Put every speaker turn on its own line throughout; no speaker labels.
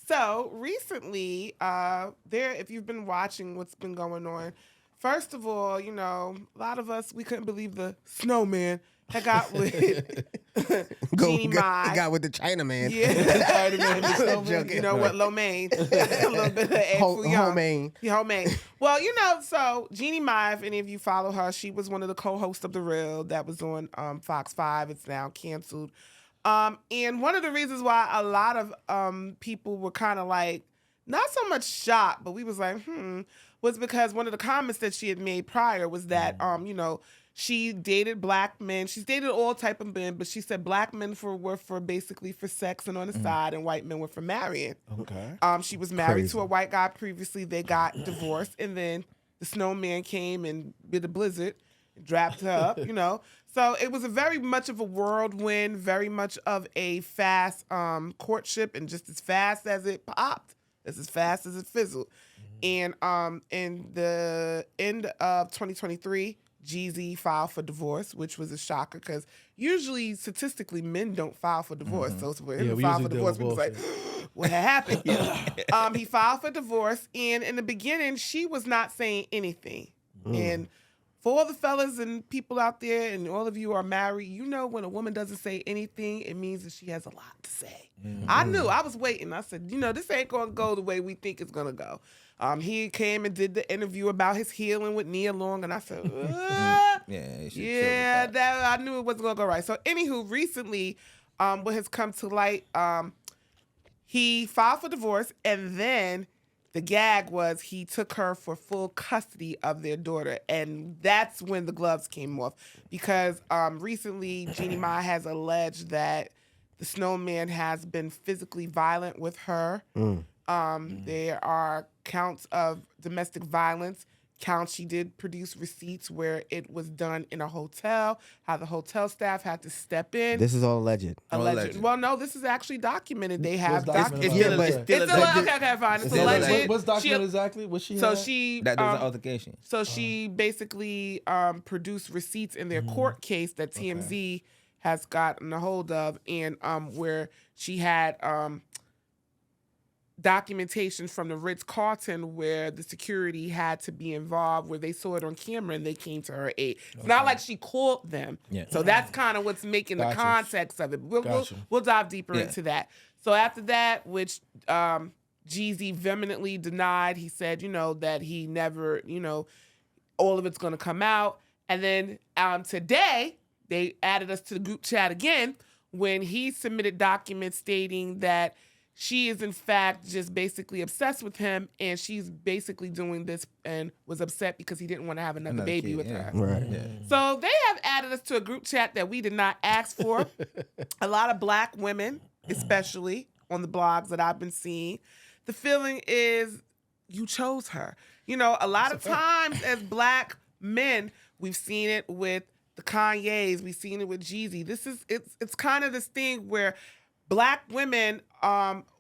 So recently, if you've been watching what's been going on, first of all, a lot of us we couldn't believe the snowman had got with Jeannie Mai.
Got with the Chinaman.
Yeah,
Chinaman, the snowman.
Joking.
you know what, lo mein, a little bit of Ed Foo Young.
Homemade.
Yeah, homemade. Well, so Jeannie Mai, if any of you follow her, she was one of the co-hosts of The Real that was on Fox 5. It's now canceled. And one of the reasons why a lot of people were kind of like, not so much shocked, but we was like, was because one of the comments that she had made prior was that, she dated black men. She's dated all type of men, but she said black men were for basically for sex and on the side, and white men were for marrying.
Okay.
She was married to a white guy previously. They got divorced, and then the snowman came and did a blizzard, dropped her up, So it was a very much of a whirlwind, very much of a fast courtship, and just as fast as it popped, as fast as it fizzled. And in the end of 2023, Jeezy filed for divorce, which was a shocker because usually, statistically, men don't file for divorce. So for him to file for divorce, we was like, what had happened? He filed for divorce, and in the beginning, she was not saying anything. And for all the fellas and people out there, and all of you are married, when a woman doesn't say anything, it means that she has a lot to say. I knew. I was waiting. I said, this ain't going to go the way we think it's going to go. He came and did the interview about his healing with Nia Long, and I said, that I knew it wasn't going to go right. So, anywho, recently, what has come to light, he filed for divorce, and then the gag was he took her for full custody of their daughter, and that's when the gloves came off. Because recently, Jeannie Mai has alleged that the snowman has been physically violent with her. There are counts of domestic violence. She did produce receipts where it was done in a hotel, how the hotel staff had to step in.
This is all alleged.
Alleged. Well, no, this is actually documented. They have
documented?
documented.
It's
Okay, fine. It's alleged.
What's documented exactly? What she
So
had?
she
That there was an altercation.
So she basically produced receipts in their court case that TMZ has gotten a hold of, and where she had documentation from the Ritz-Carlton where the security had to be involved, where they saw it on camera and they came to her aid. It's not like she called them.
Yeah.
So that's kind of what's making the context of it. We'll dive deeper into that. So after that, which Jeezy vehemently denied, he said, that he never, all of it's going to come out. And then today, they added us to the group chat again when he submitted documents stating that she is in fact just basically obsessed with him, and she's basically doing this and was upset because he didn't want to have another baby with her.
Right.
Yeah.
So they have added us to a group chat that we did not ask for. A lot of black women, especially on the blogs that I've been seeing, the feeling is you chose her. A lot of times as black men, we've seen it with the Kanyes, we've seen it with Jeezy. It's kind of this thing where black women,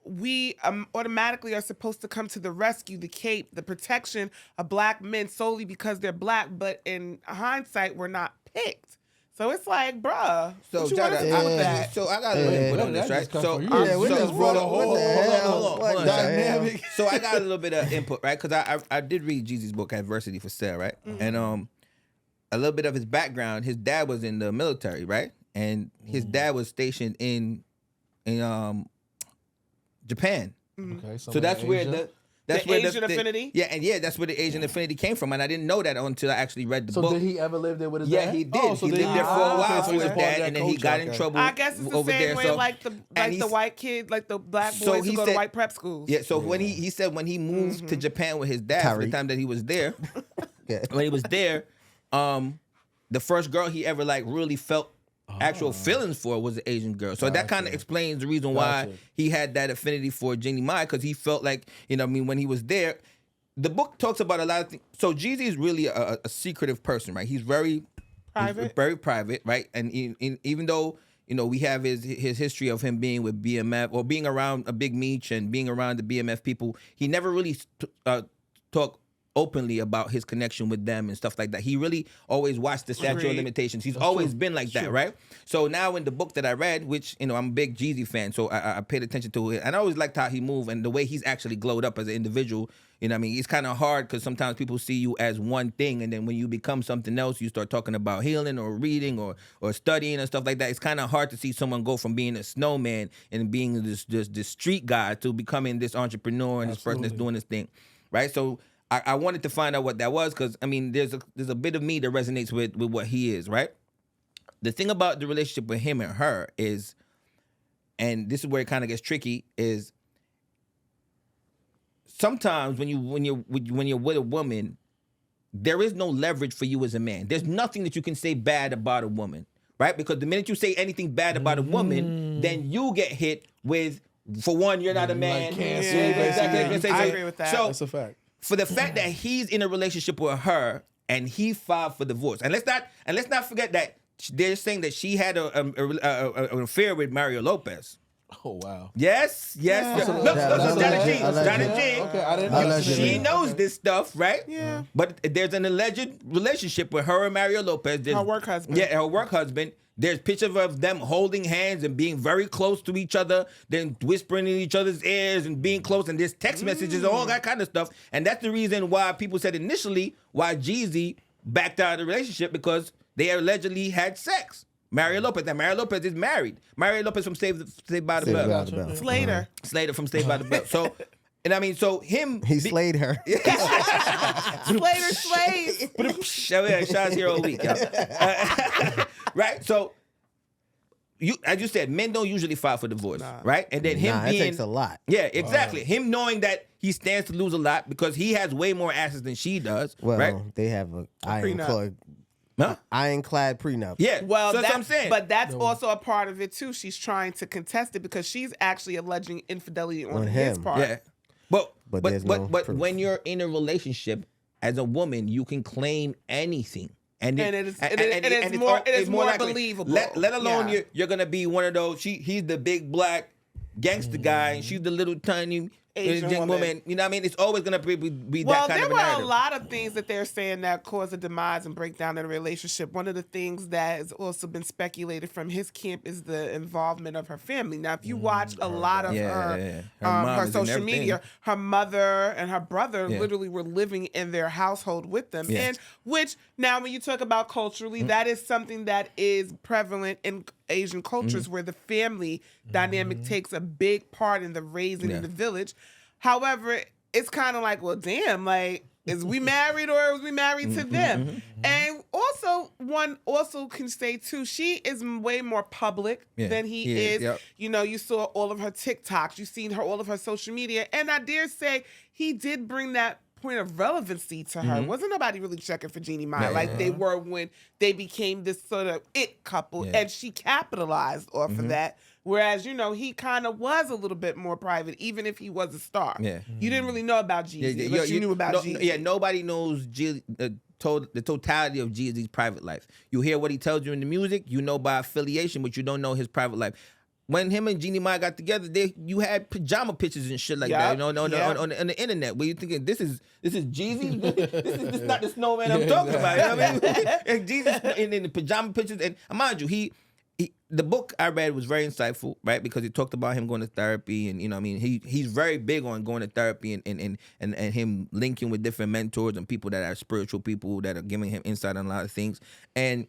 we automatically are supposed to come to the rescue, the cape, the protection of black men solely because they're black, but in hindsight, we're not picked. So it's like, bruh, what you want to do with that?
So I got a little bit on this, right? So
we just brought a whole
hold on.
dynamic.
So I got a little bit of input, right? Because I did read Jeezy's book, Adversity for Sale, right? And a little bit of his background. His dad was in the military, right? And his dad was stationed in Japan.
Okay,
So that's where that's
The
where
Asian affinity?
That's where the Asian affinity came from, and I didn't know that until I actually read the book.
So did he ever live there with his
Yeah,
dad?
he did.
Oh, so
he lived there for a while
so
with
he's
his
a part of
dad,
that
and then he
culture,
got in
okay.
trouble.
I guess it's the
over
same
there.
way
So,
like the white kid, like the black boys
So
who
he
go to
said-
white prep schools.
yeah. So when he said when he moved to Japan with his dad, for the
Tyreek.
time that he was there,
Yeah.
when he was there, the first girl he ever really felt actual feelings for was an Asian girl. So that kind of explains the reason why he had that affinity for Jeannie Mai, because he felt like, when he was there. The book talks about a lot of things. So Jeezy is really a secretive person, right? He's very very private, right? And even though we have his history of him being with BMF or being around a Big Meech and being around the BMF people, he never really talked openly about his connection with them and stuff like that. He really always watched the statute of
Agreed.
limitations. He's always been like that, right? So now in the book that I read, which, I'm a big Jeezy fan, so I paid attention to it. And I always liked how he moved and the way he's actually glowed up as an individual. You know what I mean? It's kind of hard because sometimes people see you as one thing, and then when you become something else, you start talking about healing or reading or studying and stuff like that. It's kind of hard to see someone go from being a snowman and being this street guy to becoming this entrepreneur and this person that's doing this thing, right? So I wanted to find out what that was because, I mean, there's a bit of me that resonates with what he is, right? The thing about the relationship with him and her is, and this is where it kind of gets tricky, is sometimes when you're with a woman, there is no leverage for you as a man. There's nothing that you can say bad about a woman, right? Because the minute you say anything bad about a woman, then you get hit with, for one, you're not a man.
Like cancel,
basically. I agree with that.
So
That's a fact.
for the fact that he's in a relationship with her and he filed for divorce, and let's not forget that they're saying that she had an affair with Mario Lopez.
Oh wow.
Yes.
That's
Look,
alleged.
Johnny G.
Okay, I didn't
Allegedly.
know.
She knows this stuff, right?
Yeah.
But there's an alleged relationship with her and Mario Lopez.
Her work husband.
Yeah, her work husband. There's pictures of them holding hands and being very close to each other, then whispering in each other's ears and being close. And there's text messages, all that kind of stuff. And that's the reason why people said initially why Jeezy backed out of the relationship, because they allegedly had sex. Mario Lopez. Now, Mario Lopez is married. Mario Lopez from Saved by the Bell.
Slater.
Slater from Saved by the Bell. So, and I mean, so him.
He slayed her.
Slater slays.
Shots here all week. Right? So, as you said, men don't usually file for divorce, right? And then him
It
being.
takes a lot.
Yeah, exactly. Him knowing that he stands to lose a lot because he has way more assets than she does,
Well,
right?
they have a
prenup.
ironclad prenup.
Yeah.
Well,
so that's what I'm saying.
But that's also a part of it too. She's trying to contest it because she's actually alleging infidelity on his
him.
part.
yeah. But
there's no proof.
when you're in a relationship as a woman, you can claim anything. And
it's more
likely.
believable.
Let alone
Yeah.
you're gonna be one of those. He's the big black gangster guy, and she's the little tiny
Asian woman.
You know what I mean? It's always gonna be
Well,
that kind
there
of a
were a
narrative.
lot of things that they're saying that cause a demise and breakdown in a relationship. One of the things that has also been speculated from his camp is the involvement of her family. Now, if you watch a lot of
Her mom
her
is in
social
everything.
media, her mother and her brother literally were living in their household with them.
Yeah.
And which now, when you talk about culturally, that is something that is prevalent in Asian cultures where the family dynamic takes a big part in the raising in the village. However, it's kind of like, well, damn, like, is we married or is we married to them? And also, one also can say, too, she is way more public than he is.
Yep.
You know, you saw all of her TikToks. You've seen all of her social media. And I dare say he did bring that point of relevancy to her. Wasn't nobody really checking for Jeannie Mai like they were when they became this sort of it couple. And she capitalized off of that. Whereas, you know, he kind of was a little bit more private, even if he was a star. Yeah. You didn't really know about Jeezy, but you knew about Jeezy.
Yeah, nobody knows the totality of Jeezy's private life. You hear what he tells you in the music, you know by affiliation, but you don't know his private life. When him and Jeannie Mai got together, you had pajama pictures and shit like that, you know, on the internet. Where you thinking this is Jeezy? this is not the snowman I'm talking about. You know what I mean? And Jeezy in the pajama pictures, and mind you, the book I read was very insightful, right? Because it talked about him going to therapy, and you know, what I mean, he's very big on going to therapy and him linking with different mentors and people that are spiritual people that are giving him insight on a lot of things. And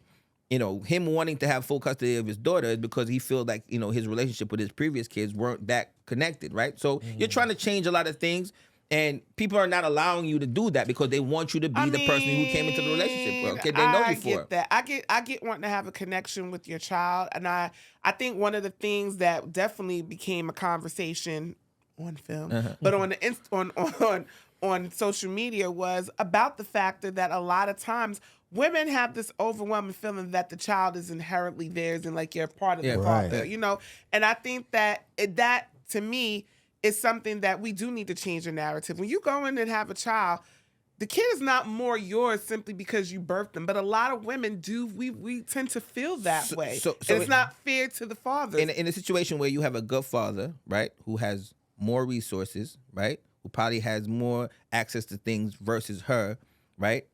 you know, him wanting to have full custody of his daughter is because he feels like, you know, his relationship with his previous kids weren't that connected, right? So you're trying to change a lot of things, and people are not allowing you to do that because they want you to be the person who came into the relationship. Okay, they know you for
get that. I get wanting to have a connection with your child, and I think one of the things that definitely became a conversation on film, but on social media was about the fact that a lot of times women have this overwhelming feeling that the child is inherently theirs and like you're part of the father, you know? And I think that to me is something that we do need to change the narrative. When you go in and have a child, the kid is not more yours simply because you birthed them. But a lot of women do, we tend to feel that way. So and it's not fair to the father.
In a situation where you have a good father, right, who has more resources, right, who probably has more access to things versus her, right?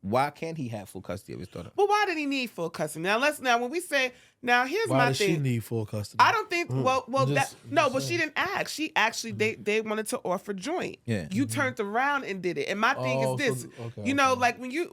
Why can't he have full custody of his daughter?
But why did he need full custody? Now when we say here's
Why
my
does
thing.
she need full custody?
I don't think
Just
but she
saying.
didn't ask. She actually they wanted to offer joint.
Yeah.
You turned around and did it. And my thing
Oh,
is this.
so- okay,
you know,
okay.
like when you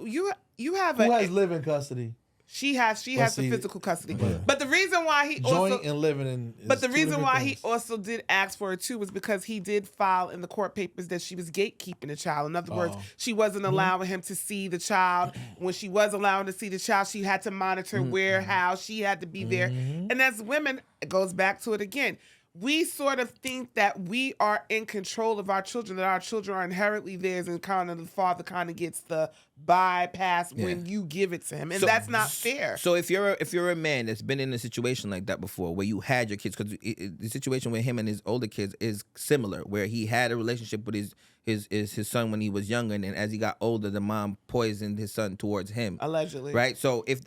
have
Who has live-in custody?
she has the
see,
physical custody.
yeah.
But the reason why he also
Joint and living in.
But the reason why he also did ask for it too was because he did file in the court papers that she was gatekeeping the child. In other words, she wasn't allowing him to see the child. When she was allowing to see the child, she had to monitor where, how, she had to be there. And as women, it goes back to it again. We sort of think that we are in control of our children, that our children are inherently theirs, and kind of the father kind of gets the bypass when you give it to him, and that's not fair.
So if you're a man that's been in a situation like that before, where you had your kids, because the situation with him and his older kids is similar, where he had a relationship with his son when he was younger, and then as he got older, the mom poisoned his son towards him,
Allegedly,
right? So if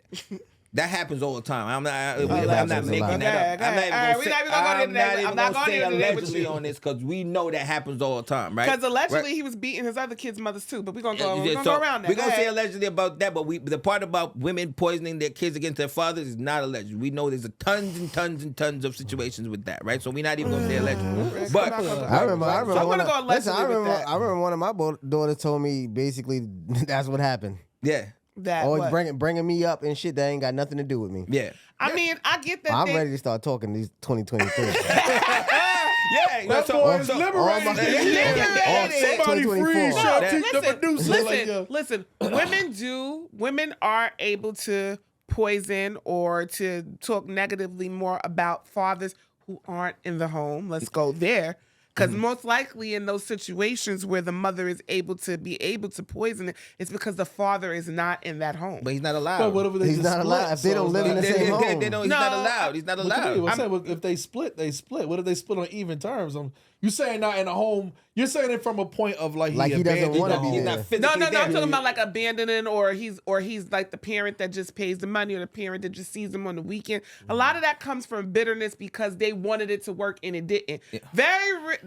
that happens all the time. I'm not
happens
making
a lot.
that up. I'm not going to say allegedly
you.
on this because we know that happens all the time, right?
Because allegedly
Right?
he was beating his other kids' mothers too. But we're gonna go around that.
We're gonna
Go
say
ahead.
allegedly about that, but the part about women poisoning their kids against their fathers is not alleged. We know there's tons and tons and tons of situations with that, right? So we're not even gonna say allegedly. But
I remember.
I'm gonna
one
go
of- listen,
allegedly with that.
I remember one of my daughters told me basically that's what happened.
yeah,
That
Always
what?
bringing me up and shit that ain't got nothing to do with me.
yeah.
I mean, I get that.
I'm
they-
ready to start talking these 2023.
Yeah,
That boy is
all
liberated.
my-
Somebody
2024.
free
No,
Shatek, the producer.
listen. Women are able to poison or to talk negatively more about fathers who aren't in the home. Let's go there. Because most likely in those situations where the mother is able to poison it, it's because the father is not in that home.
But he's not allowed.
But what if they
He's
just
not allowed.
split?
If they don't live in the
They-
same
they-
home.
they don't- he's
No,
not allowed. He's not
What you mean?
allowed.
I'm saying, well, if they split, they split. What if they split on even terms? You saying not in a home? You're saying it from a point of like
Like he doesn't
abandoned
wanna
the
be
home.
He's
there.
not physically
No,
there.
I'm talking about like abandoning, or he's like the parent that just pays the money, or the parent that just sees them on the weekend. A lot of that comes from bitterness because they wanted it to work and it didn't.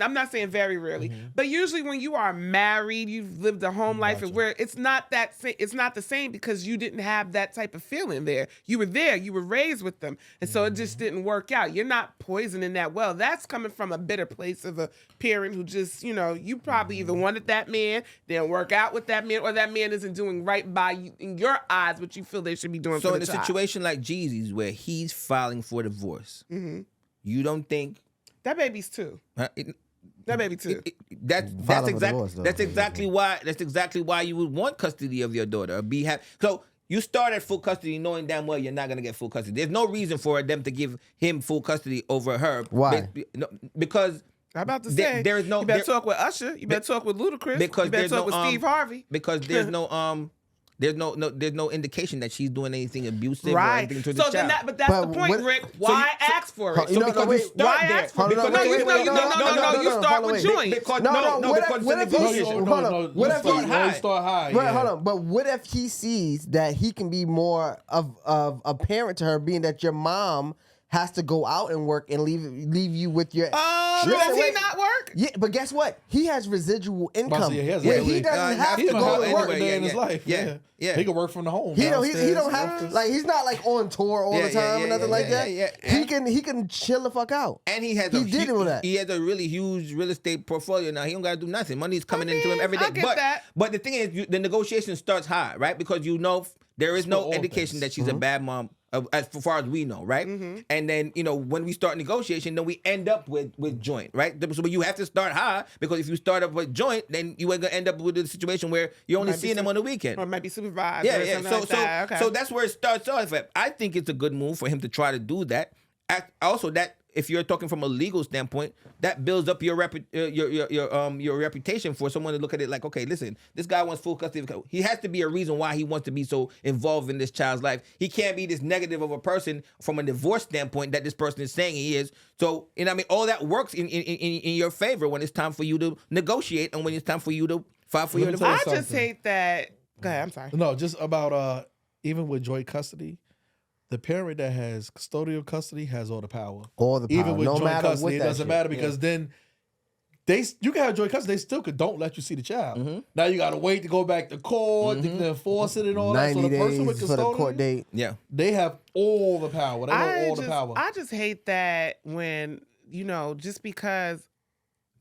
I'm not saying very rarely, but usually when you are married, you've lived a home life, and where it's not the same because you didn't have that type of feeling there. You were there, you were raised with them, and so it just didn't work out. You're not poisoning that well. That's coming from a bitter place of a parent who just, you probably either wanted that man, didn't work out with that man, or that man isn't doing right by you in your eyes what you feel they should be doing
So
for
in
the
a
child.
situation like Jeezy's where he's filing for divorce, you don't think
That baby's two. That baby too.
that's
Filing for divorce, though.
exactly why you would want custody of your daughter. So you start at full custody knowing damn well you're not gonna get full custody. There's no reason for them to give him full custody over her.
Why?
Because
I'm about to
there-
say,
there is no-
you better
there-
talk with Usher. You better talk with Ludacris.
because
you better
there's
talk
no,
with Steve Harvey.
because there's no indication that she's doing anything abusive or
Right.
anything to
So
the
then
child.
but that's the
But
point,
what-
Rick. Why ask for it?
You know,
because
wait,
you start
why
there.
ask for it?
Hold on,
Because
wait,
no, you start
hold on,
with
wait.
joints.
Because
No,
because
what
the
if he-
negotiation.
hold on. What if
start
he-
high.
Start high.
Right,
yeah.
hold on. But what if he sees that he can be more of a parent to her, being that your mom has to go out and work and leave you with your.
Does
Listen,
he
wait.
not work?
Yeah, but guess what? He has residual income.
He has
where
equity.
he doesn't have
He
to
don't
go
have
to
to
work.
work a day in his
Yeah,
life.
yeah, yeah.
He can work from the home.
He don't
downstairs.
have like he's not like on tour all
Yeah,
the time or nothing like that.
yeah.
He can chill the fuck out.
And he has
did all that.
He has a really huge real estate portfolio now. He don't gotta do nothing. Money's coming into him every day.
I get that.
But the thing is, the negotiation starts high, right? Because there is
for
no
all
indication
things.
that she's a bad mom, as far as we know, right? And then when we start negotiation, then we end up with joint, right? So you have to start high because if you start up with joint, then you ain't gonna end up with a situation where you're only
Might be
seeing them
some-
on the weekend.
Or it might be supervised.
Yeah,
or
yeah.
something
So,
like that. Okay.
so that's where it starts off. I think it's a good move for him to try to do that. Also, that if you're talking from a legal standpoint, that builds up your reputation for someone to look at it like, okay, listen, this guy wants full custody. He has to be a reason why he wants to be so involved in this child's life. He can't be this negative of a person from a divorce standpoint that this person is saying he is. So, all that works in your favor when it's time for you to negotiate and when it's time for you to file for your
Let me tell
divorce.
you
I just
something.
hate that. Go ahead. I'm sorry.
No, just about even with joint custody, the parent that has custodial custody has all the power.
All the power,
Even with
no
joint
matter
custody,
what
it
that
doesn't
shit.
matter because then you can have joint custody. They still don't let you see the child. Now you got to wait to go back to court to enforce it and all that. So
90
the person
days
with
for the court
custodian,
date.
Yeah.
they have all the power. They know all the power.
I just hate that when, just because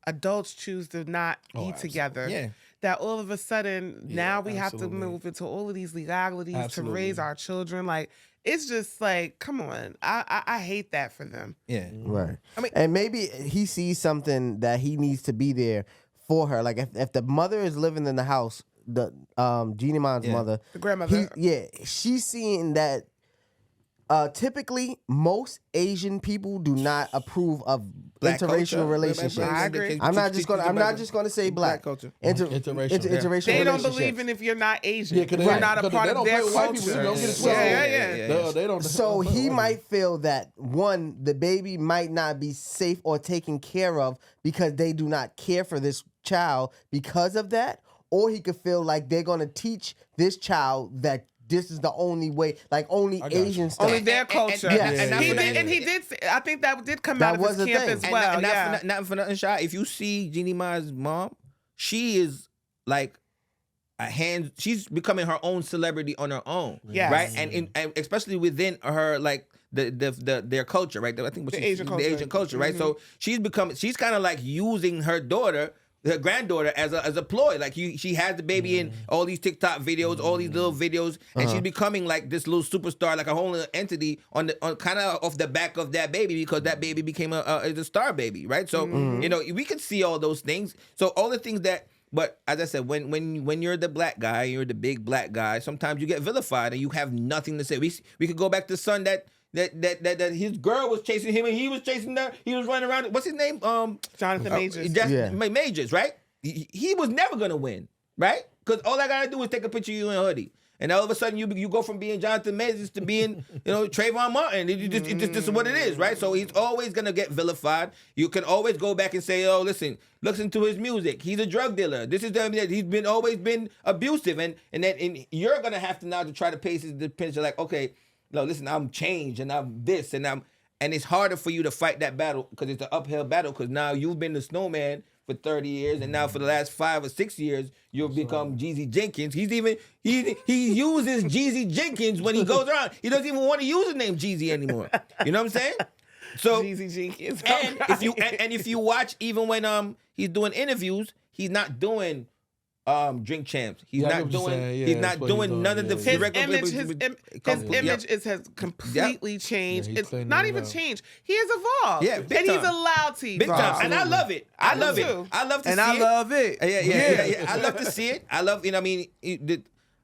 adults choose to not be together.
Yeah.
That all of a sudden now we have to
absolutely.
move into all of these legalities
Absolutely.
to raise our children. Like, it's just like, come on. I hate that for them.
Yeah.
Right.
I mean-
and maybe he sees something that he needs to be there for her. Like if the mother is living in the house, the Jeannie Mai's mother,
The grandmother.
she's seeing that. Typically, most Asian people do not approve of
Black
interracial
culture.
relationships.
I agree.
I'm not just gonna say black
culture.
Interracial
They don't
relationships.
believe in if you're not Asian.
Yeah, 'cause
you're
they-
not a
'cause
part
they
of
don't
their
play with white people.
culture.
You don't get it
Yeah,
twisted.
yeah.
No, they don't.
So he might feel that one, the baby might not be safe or taken care of because they do not care for this child because of that, or he could feel like they're gonna teach this child that this is the only way, like only
got you.
Asian stuff.
Only their culture.
Yes.
He did. I think that did come
That
out
was
of
a
his camp
thing.
as
And
well.
not for nothing, shy. If you see Jeannie Mai's mom, she is like she's becoming her own celebrity on her own.
Yes.
Right. And especially within her like their culture, right? I think
The Asian culture.
The Asian culture, right? So she's kind of like using her granddaughter as a ploy. Like she has the baby in all these TikTok videos, all these little videos, and she's becoming like this little superstar, like a whole little entity on kind of off the back of that baby, because that baby became a star baby, right? So we can see all those things. So all the things that. But as I said, when you're the black guy, you're the big black guy, sometimes you get vilified and you have nothing to say. We could go back to the son that his girl was chasing him and he was chasing her. He was running around. What's his name?
Jonathan Majors.
Majors, right? He was never gonna win, right? Because all I gotta do is take a picture of you in a hoodie, and all of a sudden you go from being Jonathan Majors to being Trayvon Martin. It just what it is, right? So he's always gonna get vilified. You can always go back and say, oh, listen to his music. He's a drug dealer. This is he's always been abusive, and you're gonna have to now to try to pace the picture like, okay. No, listen, I'm changed and I'm this and it's harder for you to fight that battle because it's an uphill battle because now you've been the snowman for 30 years and now for the last 5 or 6 years you've become Jeezy Jenkins. He uses Jeezy Jenkins when he goes around. He doesn't even want to use the name Jeezy anymore. You know what I'm saying? So
Jeezy Jenkins.
and if you watch even when he's doing interviews, he's not doing Drink Champs. He's not doing none of the
His
regular
image has completely changed.
he's
It's
cleaning
not
it
even
up.
changed. He has evolved.
Yeah, big
and he's
time.
allowed to
Big
evolve.
time. And I love it. I
do
love it.
too.
I love to
And
see
I
it.
love it.
Yeah. I love to see it. I love,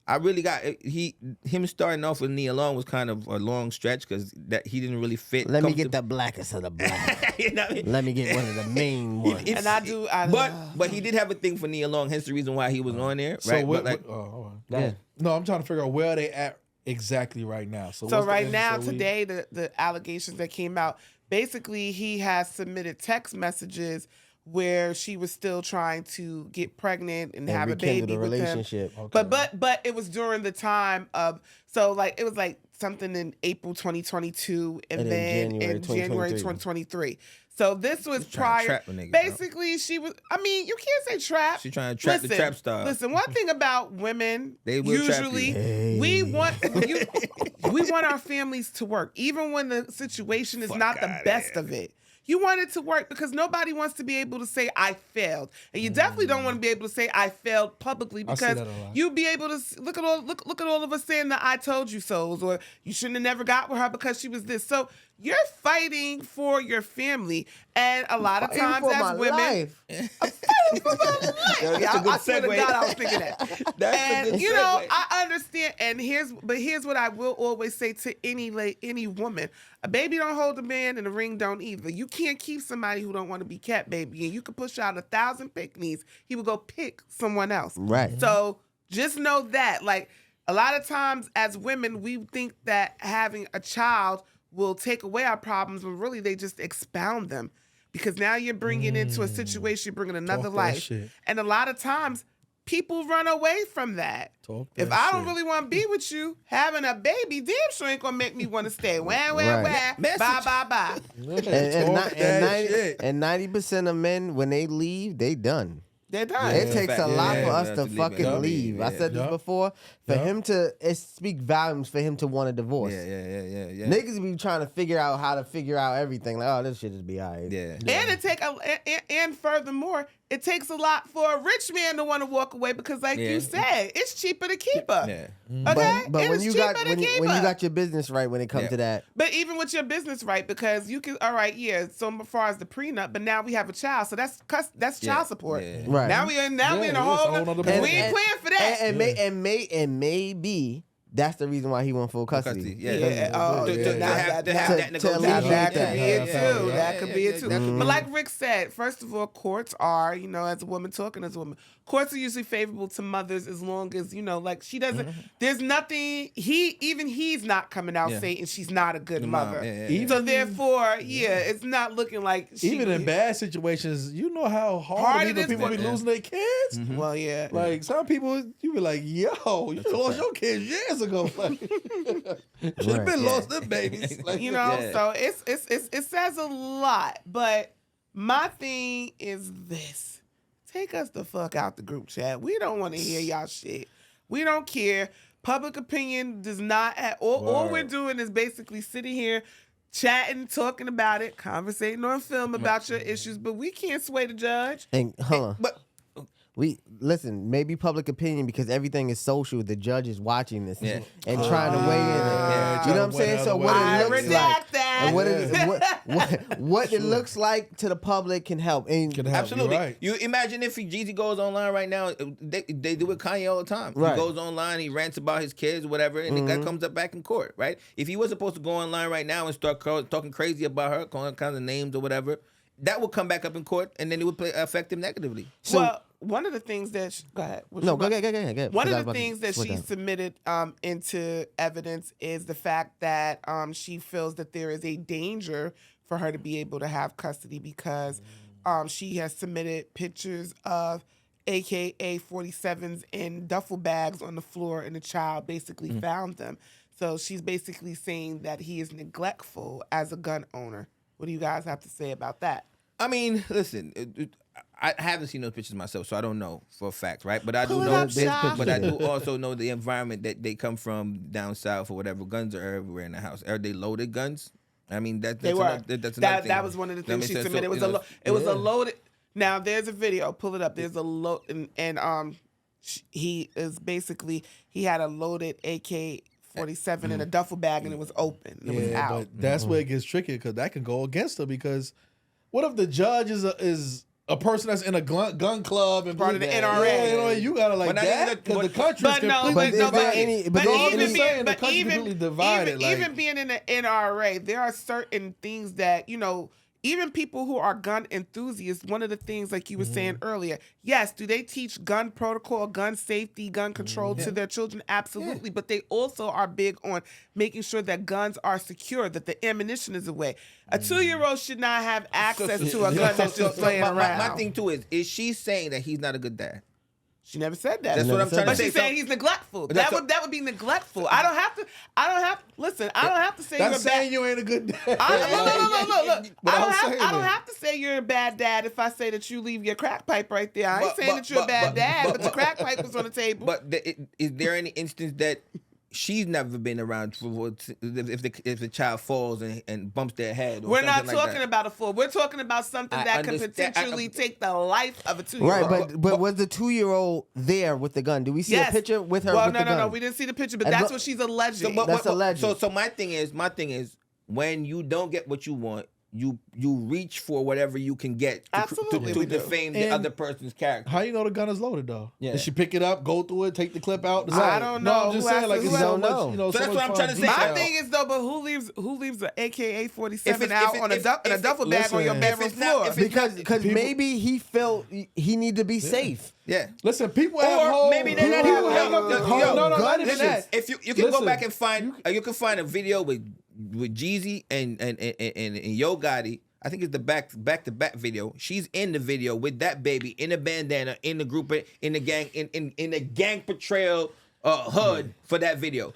I really got him starting off with Nia Long was kind of a long stretch because that he didn't really fit.
Let me get the blackest of the black.
You know what I mean?
Let me get one of the main ones.
And I do.
But he did have a thing for Nia Long, hence the reason why he was on there,
So
right?
what,
But like,
all right.
Yeah.
No, I'm trying to figure out where they at exactly right now. So
So
what's the
right
end?
now,
So we-
today, the allegations that came out, basically he has submitted text messages where she was still trying to get pregnant and have a
rekindle
baby
the
with
relationship.
him. But it was during the time of it was like something in April 2022 and then in January 2023. So this was
trying to
prior.
trap a nigga, bro.
Basically, she was. I mean, you can't say trap.
She trying to trap the trap star.
Listen, one thing about women,
They will trap you.
usually we want we want our families to work, even when the situation is not the
outta
best
here.
of it. You want it to work because nobody wants to be able to say I failed, and you definitely don't want to be able to say I failed publicly
I see
because
that a lot.
you'd be able to look at all of us saying the I told you so's, or you shouldn't have never got with her because she was this. So you're fighting for your family, and a lot of times as women. Yeah, I swear to
segue.
God, I was thinking that.
That's a
And
good segue.
I understand. And here's what I will always say to any woman: a baby don't hold a man, and a ring don't either. You can't keep somebody who don't want to be kept, baby. And you can push out 1,000 pick-me's. He will go pick someone else.
Right.
So just know that, like, a lot of times as women, we think that having a child will take away our problems, but really they just expound them. Because now you're bringing into a situation, you're bringing another
Talk that
life.
shit.
And a lot of times, people run away from that. If I don't really want to be with you, having a baby damn sure ain't gonna make me want to stay. Wah,
Right.
bye.
And 90% of men, when they leave, they done.
They're done.
It takes a lot for us to
leave
fucking
it.
leave.
Yeah.
I said this before. For him to, it speak volumes for him to want a divorce.
Yeah.
Niggas be trying to figure out how to figure out everything. Like, oh, this shit just be alright.
Yeah.
And furthermore, it takes a lot for a rich man to want to walk away because, like you said, it's cheaper to keep her.
Yeah.
Okay,
But
it
when
is
you
cheaper
got
to keep
when
her.
you got your business right when it comes to that.
But even with your business right, because you can, all right, yeah. So far as the prenup, but now we have a child, so that's child support.
Yeah.
Right.
Now we in a
it's
whole.
a whole nother
We
ball.
ain't playing for that.
And maybe that's the reason why he want full custody.
Yeah. Oh,
To have that
to
negotiation.
That could be it
Yeah.
too.
Yeah.
That could be it too.
That could be
But like Rick said, first of all, courts are, as a woman talking as a woman, courts are usually favorable to mothers as long as, like she doesn't, there's nothing, he's not coming out saying she's not a good mother.
Yeah.
So therefore, it's not looking like she.
Even in bad situations, you know how hard
it
it
is
is people
for
be
them.
losing their kids.
Well, yeah.
Like some people, you be like, "Yo, you lost your kids years ago." Like, should have been lost them babies. Like,
So it says a lot. But my thing is this: take us the fuck out the group chat. We don't want to hear y'all shit. We don't care. Public opinion does not. All we're doing is basically sitting here, chatting, talking about it, conversating on film about your issues. But we can't sway the judge.
And hold on.
But
We listen, maybe public opinion because everything is social. The judge is watching this
Yeah.
and trying to weigh in.
Yeah,
You know what I'm saying? So what
I
it looks
redact
like
that.
and what it looks like to the public can help. And
Can help.
absolutely.
You're right.
You imagine if Jeezy goes online right now, they do it Kanye all the time.
Right.
He goes online, he rants about his kids, whatever, and the guy comes up back in court, right? If he was supposed to go online right now and start talking crazy about her, calling kinds of names or whatever, that would come back up in court, and then it would affect him negatively.
Well, one of the things that go ahead.
no, go ahead.
One of the things that she submitted into evidence is the fact that she feels that there is a danger for her to be able to have custody because she has submitted pictures of AKA 47s in duffel bags on the floor, and the child basically found them. So she's basically saying that he is neglectful as a gun owner. What do you guys have to say about that?
I mean, listen, I haven't seen those pictures myself, so I don't know for a fact, right? But I do
Pull it
know,
up, Sha.
but I do also know the environment that they come from down south or whatever. Guns are everywhere in the house. Are they loaded guns? I mean, that's
They were.
That's another thing.
That was one of the things she
So,
submitted. It was a loaded. Now there's a video. Pull it up. There's a load, and he is basically he had a loaded AK-47 in a duffel bag, and it was open. It was out.
but that's where it gets tricky because that can go against her. Because what if the judge is a person that's in a gun club and
Part of the
Yeah,
NRA.
you gotta like
But not
that
even
because
the-
the country's
But no,
completely
but no, but
divided.
but
no,
I'm
even
just
being,
saying, the
but
country's
even
completely divided.
even being in the NRA, there are certain things that even people who are gun enthusiasts, one of the things, like you were saying earlier, yes, do they teach gun protocol, gun safety, gun control to their children? Absolutely. But they also are big on making sure that guns are secure, that the ammunition is away. A 2-year-old should not have access to a gun that's just playing around.
My thing too is she saying that he's not a good dad?
She never said that.
That's what I'm trying to
But
say.
she's saying he's neglectful.
But that's
That would be neglectful. I don't have to say you're a
That's
bad.
saying you ain't a good dad.
Look.
But
I
I'm saying
don't
that.
have to say you're a bad dad if I say that you leave your crack pipe right there. I ain't
But-
saying that you're a bad dad, but the
but-
crack pipe was on the table.
But is there any instance that she's never been around for if the child falls and bumps their head? Or
We're not
something like
talking
that?
about a fool. We're talking about something
I
that can
understand.
potentially take the life of a 2-year-old.
Right, but was the 2-year-old there with the gun? Do we see
Yes.
a picture with her
Well,
with
no,
the gun?
no, we didn't see the picture, but
And
that's
look-
what she's alleging.
That's alleged.
So my thing is when you don't get what you want, you reach for whatever you can get
Absolutely,
to
we do.
defame the
And
other person's character.
How you know the gun is loaded though?
Yeah.
Did she pick it up, go through it, take the clip out?
I don't know.
No, I'm just
Who
saying
has
like
to-
it's
who
so
has-
much.
know.
You know,
So that's
much
what I'm
fine
trying to say.
detail.
My thing is though, but who leaves an AKA-47
If it's-
out
if it-
on a
if-
in a
if-
duffel bag on your
listen,
bedroom
if it's not-
floor?
if it's-
because maybe he felt he needed to be safe.
Yeah.
Listen, people have
Or
whole.
maybe they're not
people
having-
have
yo,
whole-
yo,
no, not even
listen,
that.
if you can go
Listen,
back and find you can find a video with Jeezy and Yo Gotti I think it's the back to back video. She's in the video with that baby in a bandana in the group in the gang in the gang portrayal HUD for that video.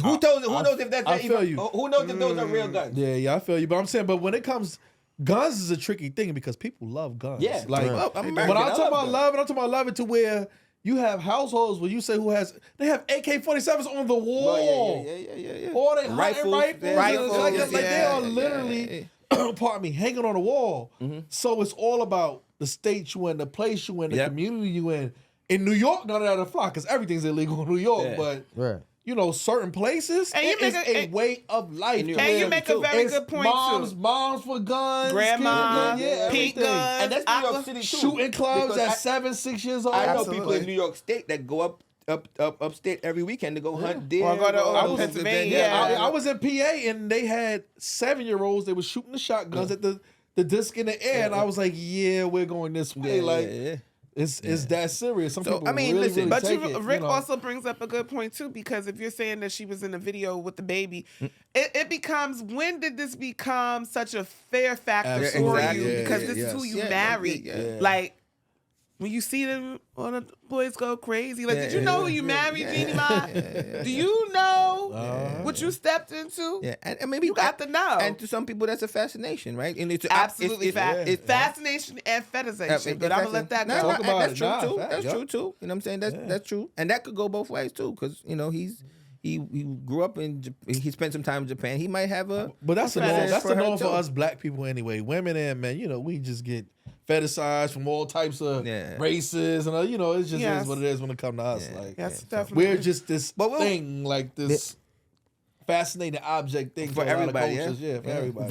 Who knows if that's
I feel you.
who knows if those are real guns?
Yeah, I feel you. But I'm saying, but when it comes, guns is a tricky thing because people love guns.
Yeah,
like
well, I'm
when
American,
I talk about
guns.
love, and I'm talking about love it to where you have households where you say they have AK-47s on the wall.
Yeah.
Or they
Rifles,
rifles,
yeah.
rifles, like they are
yeah,
literally, pardon me, hanging on the wall. So it's all about the state you in, the place you in, the
Yep.
community you in. In New York, none of that apply because everything's illegal in New York.
Yeah.
But
Right.
you know, certain places,
And you
it is
make
a way of life.
And
to
And you
where
make a very
it's
good point,
moms,
too.
Moms for guns,
Grandma,
kids, yeah,
pink
everything.
guns,
And that's New York
aqua-
City too.
Shooting clubs
Because
at 7, 6 years old.
I know
Absolutely.
people in New York State that go upstate every weekend to go hunt deer.
Or go to
all those
Pennsylvania,
events.
yeah.
I was in PA and they had 7-year-olds. They were shooting the shotguns at the disc in the air, and I was like, "Yeah, we're going this way."
Yeah.
It's that serious. Some
So,
people
I mean,
really,
listen,
really
But
take it,
Rick
you know.
also brings up a good point too, because if you're saying that she was in a video with the baby, it becomes, when did this become such a fair factor
Absolutely.
for
Exactly.
you?
Yeah,
Because
yeah,
this is
yes.
who you
Yeah,
married.
yeah.
Like, when you see them, all the boys go crazy. Like, did you
Yeah,
know who
yeah,
you
yeah,
married,
yeah,
Jeannie Ma? Do you know what you stepped into?
Yeah, and maybe
You got to know.
And to some people, that's a fascination, right? And it's
Absolutely,
it's
fascination and fetishization. But I'm gonna let that go.
Talk about
that's
it.
true
Nah,
too.
fact,
That's
yup.
true too. You know what I'm saying? That's true, and that could go both ways too, because you know he grew up he spent some time in Japan. He might have a
But that's the
Fetish
norm. That's
for
the
her
norm for
too.
us black people anyway. Women and men, you know, we just get fetishized from all types of
Yeah.
races, and you know, it just
Yes.
is what it is when it comes to us.
Yeah.
Like
Yes, definitely.
we're just this
But we'll-
thing, like this fascinating object thing
For
for, a lot of
everybody,
cultures.
yeah.
Yeah, for
Yeah.
everybody.